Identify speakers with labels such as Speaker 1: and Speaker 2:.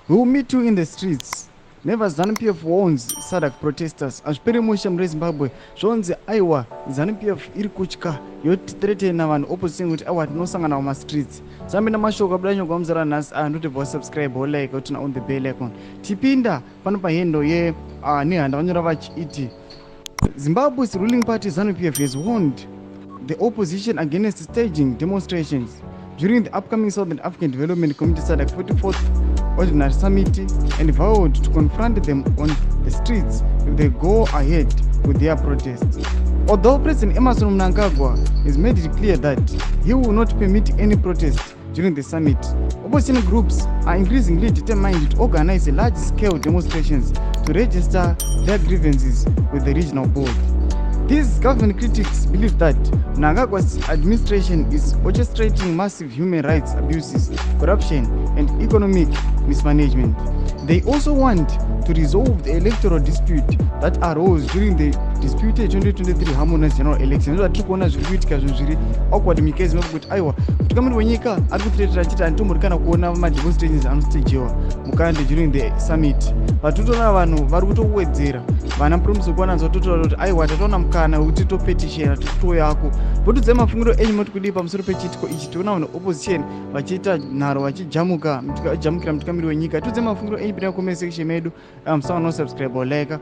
Speaker 1: We will meet you in the streets. Never ZANU-PF warns SADC protesters. Azvipere musha muZimbabwe zvonzi aiwa ZANU-PF iri kutya yothreatena vanhu opposition kuti aiwa tinosangana mumastreets. Sambe namashoko abuda nyogwa muzara nhasi ndotibva subscribe like kuti on the bell icon. Tipinda pano pahendo ye nehanda vanyora vachiti Zimbabwe's ruling party ZANU-PF has warned the opposition against staging demonstrations during the upcoming Southern African Development Committee SADC 44th Ordinary Summit and vowed to confront them on the streets if they go ahead with their protests. Although President Mnangagwa has made it clear that he will not permit any protest during the summit, opposition groups are increasingly determined to organize large-scale demonstrations to register their grievances with the regional board. These government critics believe that Mnangagwa's administration is orchestrating massive human rights abuses, corruption, and economic mismanagement. They also want to resolve the electoral dispute that arose during the disputed 2023 harmonized general elections. Tiri kuona zviri kuitika zvinhu zviri awkward munyika yeZimbabwe kuti aiwa mutungamiri wenyika ari kutiretera achiti handitomuri kana kuona mademonstrations anostajiwa mukande during the summit. Vatotoona vanhu vari kutowedzera vana promise kuwananzwa totaura kuti aiwa tatoona mukana wekuti topetishera totoyako votudze mafungiro enyu moti kudii pamusoro pechitiko ichi. Tiona vanhu opposition vachiita nharo vachijamukira mutungamiri wenyika. Tudze mafungiro enyu pina comment section medu. Subscribe or like.